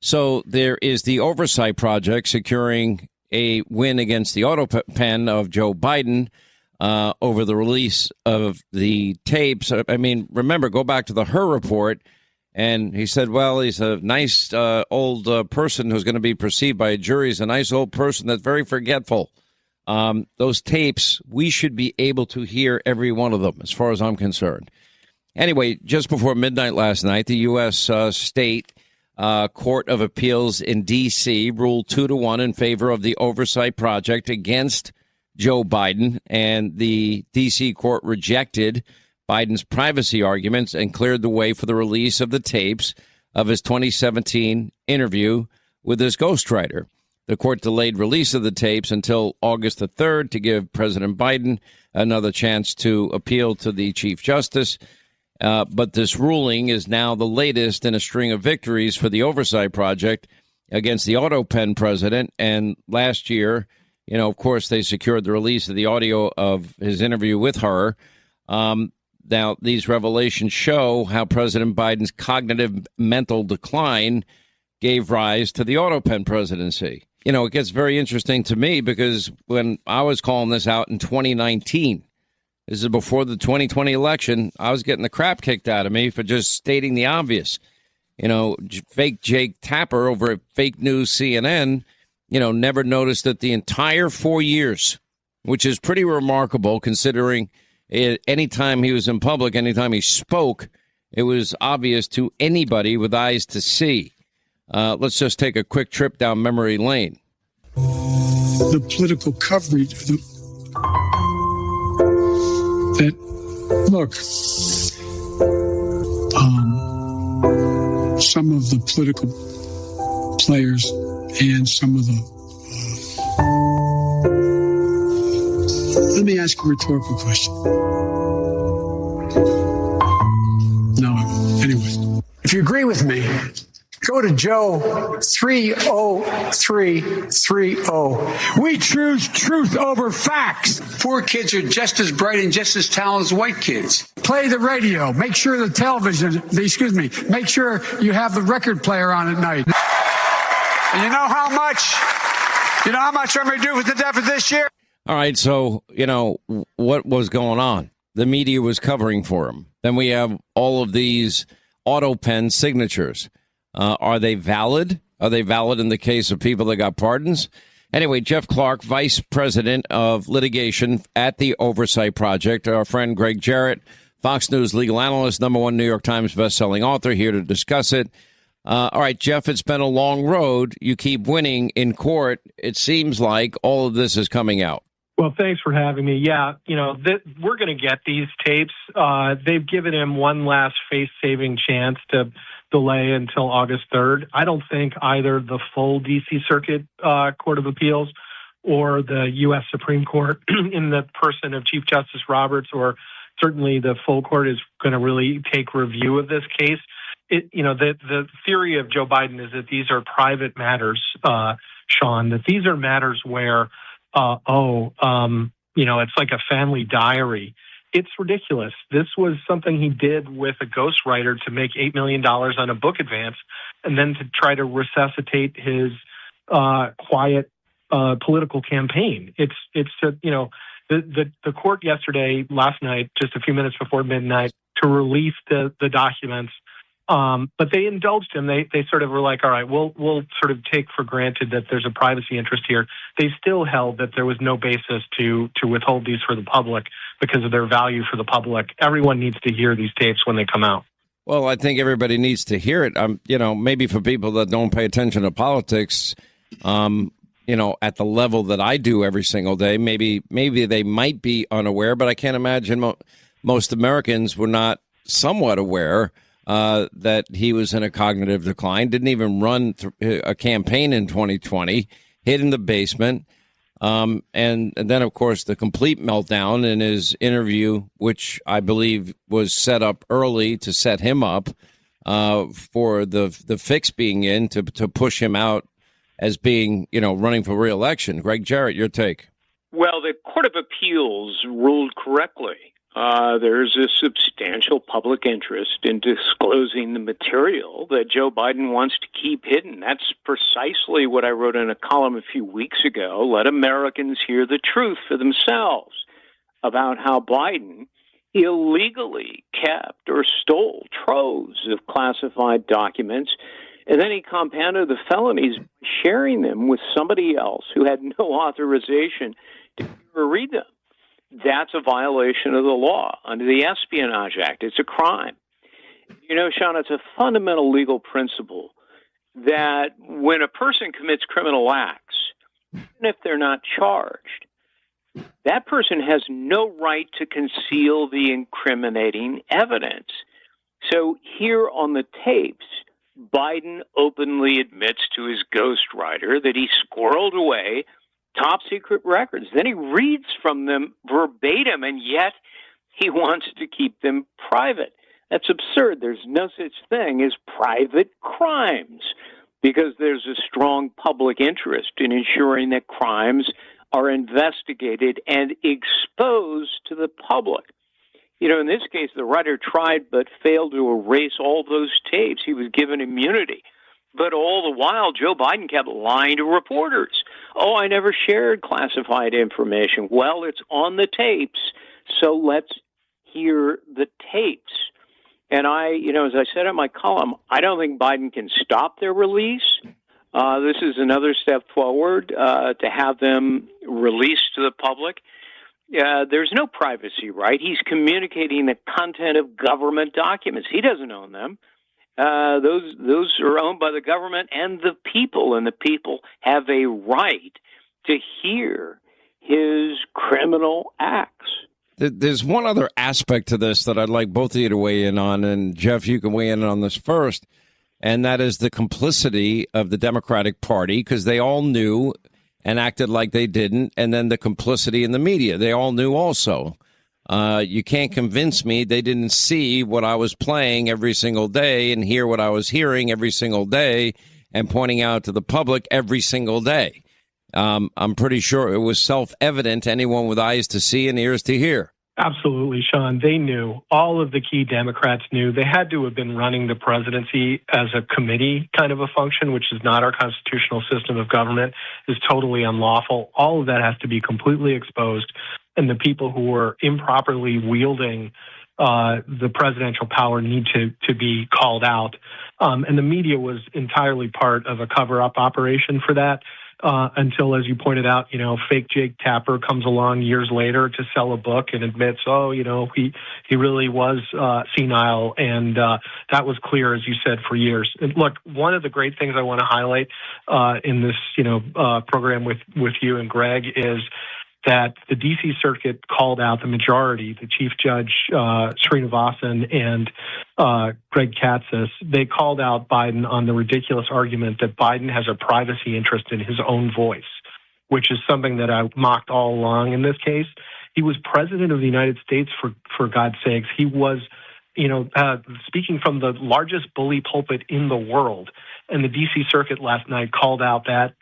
So there is the Oversight Project securing a win against the Autopen of Joe Biden over the release of the tapes. I mean, remember, go back to the Hur report. And he said, well, he's a nice old person who's going to be perceived by a jury as a nice old person that's very forgetful. Those tapes, we should be able to hear every one of them, as far as I'm concerned. Anyway, just before midnight last night, the U.S. State Court of Appeals in D.C. ruled 2-1 in favor of the Oversight Project against Joe Biden, and the D.C. court rejected Biden's privacy arguments and cleared the way for the release of the tapes of his 2017 interview with his ghostwriter. The court delayed release of the tapes until August the 3rd to give President Biden another chance to appeal to the Chief Justice. But this ruling is now the latest in a string of victories for the Oversight Project against the Autopen president. And last year, of course, they secured the release of the audio of his interview with her. Now, these revelations show how President Biden's cognitive mental decline gave rise to the Autopen presidency. It gets very interesting to me because when I was calling this out in 2019, this is before the 2020 election, I was getting the crap kicked out of me for just stating the obvious. Fake Jake Tapper over at Fake News CNN, never noticed that the entire 4 years, which is pretty remarkable considering anytime he was in public, anytime he spoke, it was obvious to anybody with eyes to see. Let's just take a quick trip down memory lane. The political coverage that, look, some of the political players and some of the, let me ask a rhetorical question. No, I won't. Anyway. If you agree with me, go to Joe 30330. We choose truth over facts. Poor kids are just as bright and just as talented as white kids. Play the radio. Make sure the television, make sure you have the record player on at night. And you know how much I'm going to do with the deficit this year? All right, so, what was going on? The media was covering for him. Then we have all of these Autopen signatures. Are they valid? Are they valid in the case of people that got pardons? Anyway, Jeff Clark, vice president of litigation at the Oversight Project, our friend Gregg Jarrett, Fox News legal analyst, #1 New York Times bestselling author, here to discuss it. All right, Jeff, it's been a long road. You keep winning in court. It seems like all of this is coming out. Well, thanks for having me. Yeah, we're going to get these tapes. They've given him one last face-saving chance to delay until August 3rd. I don't think either the full D.C. Circuit Court of Appeals or the U.S. Supreme Court in the person of Chief Justice Roberts, or certainly the full court, is going to really take review of this case. The theory of Joe Biden is that these are private matters, Sean, that these are matters where it's like a family diary. It's ridiculous. This was something he did with a ghostwriter to make $8 million on a book advance, and then to try to resuscitate his quiet political campaign. The court last night, just a few minutes before midnight, to release the documents. But they indulged him. They sort of were like, all right, we'll sort of take for granted that there's a privacy interest here. They still held that there was no basis to withhold these for the public because of their value for the public. Everyone needs to hear these tapes when they come out. Well, I think everybody needs to hear it. Maybe for people that don't pay attention to politics, at the level that I do every single day, maybe they might be unaware, but I can't imagine most Americans were not somewhat aware that he was in a cognitive decline, didn't even run a campaign in 2020, hid in the basement. And then, of course, the complete meltdown in his interview, which I believe was set up early to set him up for the fix being in to push him out as being, running for re-election. Gregg Jarrett, your take. Well, the Court of Appeals ruled correctly there's a substantial public interest in disclosing the material that Joe Biden wants to keep hidden. That's precisely what I wrote in a column a few weeks ago. Let Americans hear the truth for themselves about how Biden illegally kept or stole troves of classified documents, and then he compounded the felonies by sharing them with somebody else who had no authorization to read them. That's a violation of the law under the Espionage Act. It's a crime. You know, Sean, it's a fundamental legal principle that when a person commits criminal acts, even if they're not charged, that person has no right to conceal the incriminating evidence. So here on the tapes, Biden openly admits to his ghostwriter that he squirreled away top secret records. Then he reads from them verbatim, and yet he wants to keep them private. That's absurd. There's no such thing as private crimes because there's a strong public interest in ensuring that crimes are investigated and exposed to the public. You know, in this case, the writer tried but failed to erase all those tapes. He was given immunity. But all the while, Joe Biden kept lying to reporters. Oh, I never shared classified information. Well, it's on the tapes, so let's hear the tapes. And as I said in my column, I don't think Biden can stop their release. This is another step forward to have them released to the public. There's no privacy right. He's communicating the content of government documents. He doesn't own them. Those are owned by the government and the people have a right to hear his criminal acts. There's one other aspect to this that I'd like both of you to weigh in on, and Jeff, you can weigh in on this first, and that is the complicity of the Democratic Party, because they all knew and acted like they didn't, and then the complicity in the media. They all knew also. You can't convince me they didn't see what I was playing every single day and hear what I was hearing every single day and pointing out to the public every single day. I'm pretty sure it was self-evident to anyone with eyes to see and ears to hear. Absolutely, Sean. They knew. All of the key Democrats knew. They had to have been running the presidency as a committee kind of a function, which is not our constitutional system of government, is totally unlawful. All of that has to be completely exposed. And the people who were improperly wielding the presidential power need to be called out. And the media was entirely part of a cover-up operation for that. Until, as you pointed out, fake Jake Tapper comes along years later to sell a book and admits, he really was senile, and that was clear, as you said, for years. And look, one of the great things I want to highlight in this, program with you and Greg is that the D.C. Circuit called out the majority, the Chief Judge Srinivasan and Greg Katsas. They called out Biden on the ridiculous argument that Biden has a privacy interest in his own voice, which is something that I mocked all along in this case. He was president of the United States, for God's sakes. He was, speaking from the largest bully pulpit in the world. And the D.C. Circuit last night called out that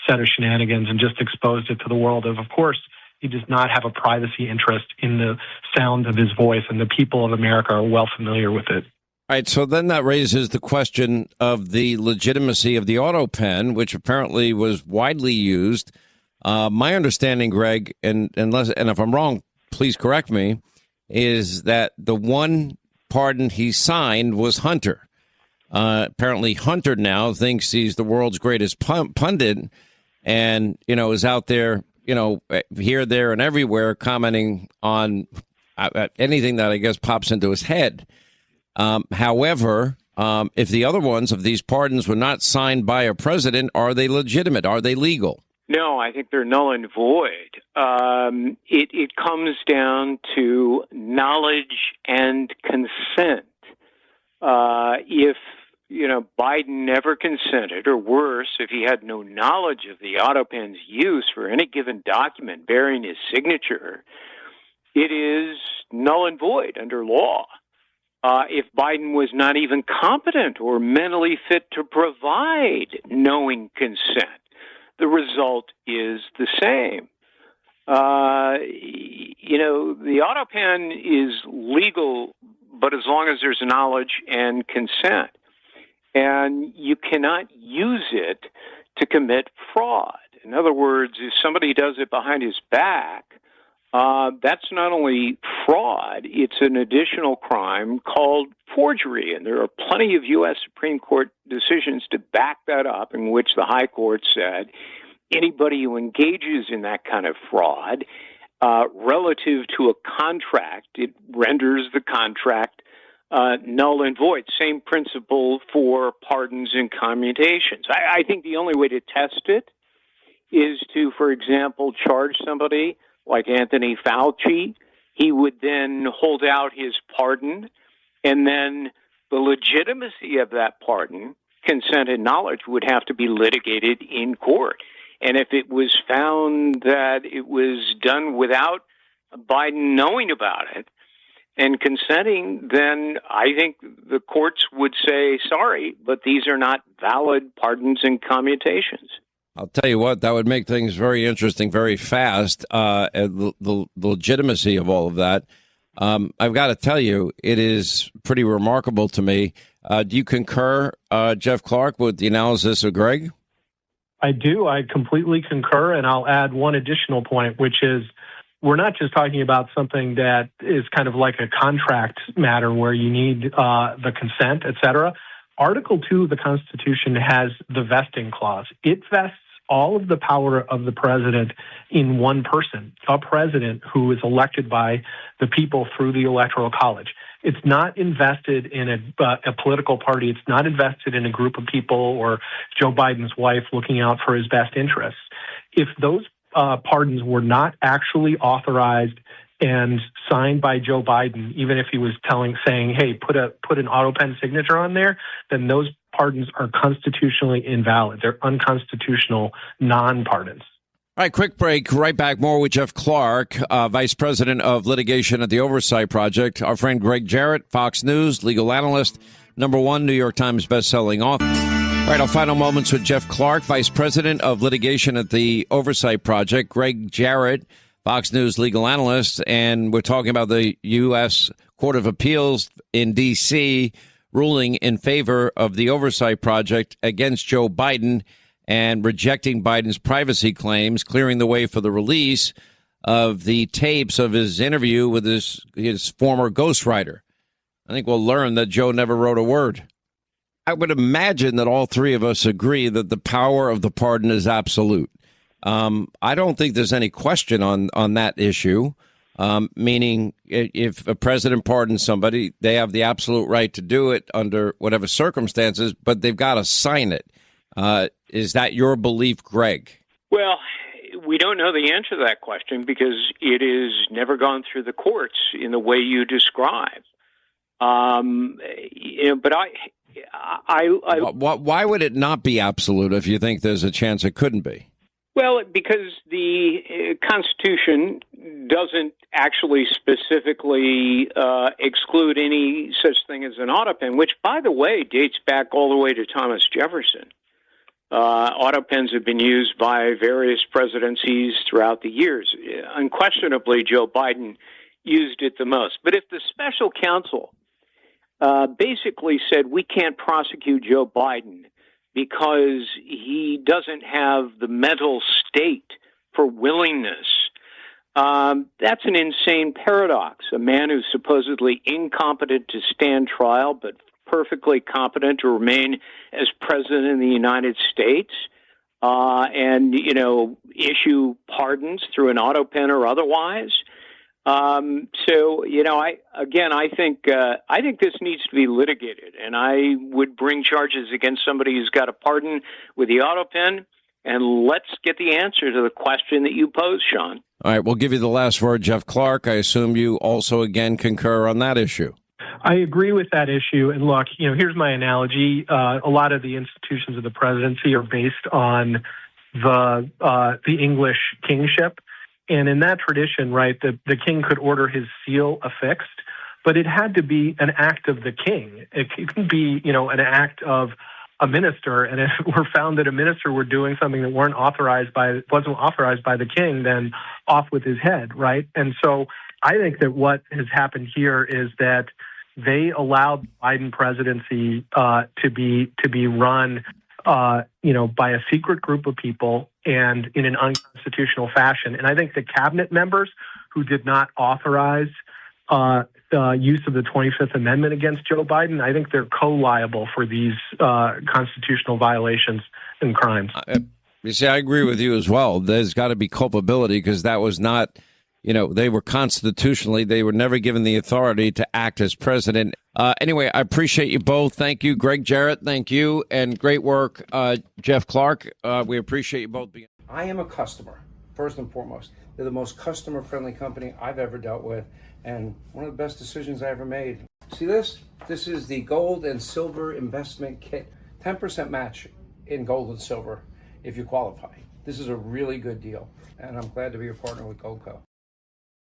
set of shenanigans and just exposed it to the world of course, he does not have a privacy interest in the sound of his voice, and the people of America are well familiar with it. All right, so then that raises the question of the legitimacy of the Autopen, which apparently was widely used. My understanding, Greg, and if I'm wrong, please correct me, is that the one pardon he signed was Hunter. Apparently Hunter now thinks he's the world's greatest pundit and, is out there, here, there, and everywhere commenting on anything that I guess pops into his head. However, if the other ones of these pardons were not signed by a president, are they legitimate? Are they legal? No, I think they're null and void. It comes down to knowledge and consent. If Biden never consented, or worse, if he had no knowledge of the Autopen's use for any given document bearing his signature, it is null and void under law. If Biden was not even competent or mentally fit to provide knowing consent, the result is the same. The Autopen is legal, but as long as there's knowledge and consent. And you cannot use it to commit fraud. In other words, if somebody does it behind his back, that's not only fraud, it's an additional crime called forgery. And there are plenty of U.S. Supreme Court decisions to back that up in which the High Court said anybody who engages in that kind of fraud relative to a contract, it renders the contract null and void. Same principle for pardons and commutations. I think the only way to test it is to, for example, charge somebody like Anthony Fauci. He would then hold out his pardon, and then the legitimacy of that pardon, consent and knowledge, would have to be litigated in court. And if it was found that it was done without Biden knowing about it and consenting, then I think the courts would say, sorry, but these are not valid pardons and commutations. I'll tell you what, that would make things very interesting, very fast, the legitimacy of all of that. I've got to tell you, it is pretty remarkable to me. Do you concur, Jeff Clark, with the analysis of Gregg? I do. I completely concur, and I'll add one additional point, which is we're not just talking about something that is kind of like a contract matter where you need the consent, et cetera. Article 2 of the Constitution has the vesting clause. It vests all of the power of the president in one person, a president who is elected by the people through the Electoral College. It's not invested in a political party. It's not invested in a group of people or Joe Biden's wife looking out for his best interests. If those pardons were not actually authorized and signed by Joe Biden, even if he was saying, hey, put an Autopen signature on there, then those pardons are constitutionally invalid. They're unconstitutional non-pardons. All right, quick break. Right back. More with Jeff Clark, Vice President of Litigation at the Oversight Project. Our friend Gregg Jarrett, Fox News, legal analyst, #1 New York Times bestselling author. All right, our final moments with Jeff Clark, Vice President of Litigation at the Oversight Project. Gregg Jarrett, Fox News legal analyst, and we're talking about the U.S. Court of Appeals in D.C. ruling in favor of the Oversight Project against Joe Biden and rejecting Biden's privacy claims, clearing the way for the release of the tapes of his interview with his former ghostwriter. I think we'll learn that Joe never wrote a word. I would imagine that all three of us agree that the power of the pardon is absolute. I don't think there's any question on that issue, meaning if a president pardons somebody, they have the absolute right to do it under whatever circumstances, but they've got to sign it. Is that your belief, Gregg? Well, we don't know the answer to that question because it is never gone through the courts in the way you describe. But why would it not be absolute if you think there's a chance it couldn't be? Well, because the Constitution doesn't actually specifically exclude any such thing as an Autopen, which, by the way, dates back all the way to Thomas Jefferson. Autopens have been used by various presidencies throughout the years. Unquestionably, Joe Biden used it the most. But if the special counsel basically said we can't prosecute Joe Biden because he doesn't have the mental state for willingness, that's an insane paradox. A man who's supposedly incompetent to stand trial but perfectly competent to remain as president of the United States and, issue pardons through an Autopen or otherwise. I think this needs to be litigated, and I would bring charges against somebody who's got a pardon with the Autopen, and let's get the answer to the question that you posed, Sean. All right, we'll give you the last word, Jeff Clark. I assume you also, again, concur on that issue. I agree with that issue. And look, here's my analogy. A lot of the institutions of the presidency are based on the English kingship. And in that tradition, right, the king could order his seal affixed, but it had to be an act of the king. It couldn't be, an act of a minister, and if it were found that a minister were doing something that wasn't authorized by the king, then off with his head, right? And so I think that what has happened here is that they allowed the Biden presidency to be run, by a secret group of people and in an unconstitutional fashion. And I think the cabinet members who did not authorize use of the 25th Amendment against Joe Biden, I think they're co-liable for these constitutional violations and crimes. You see, I agree with you as well. There's got to be culpability because that was not, they were constitutionally, they were never given the authority to act as president. Anyway, I appreciate you both. Thank you, Gregg Jarrett. Thank you. And great work, Jeff Clark. We appreciate you both being. I am a customer, first and foremost. They're the most customer-friendly company I've ever dealt with, and one of the best decisions I ever made. See this? This is the gold and silver investment kit. 10% match in gold and silver if you qualify. This is a really good deal, and I'm glad to be a partner with Goldco.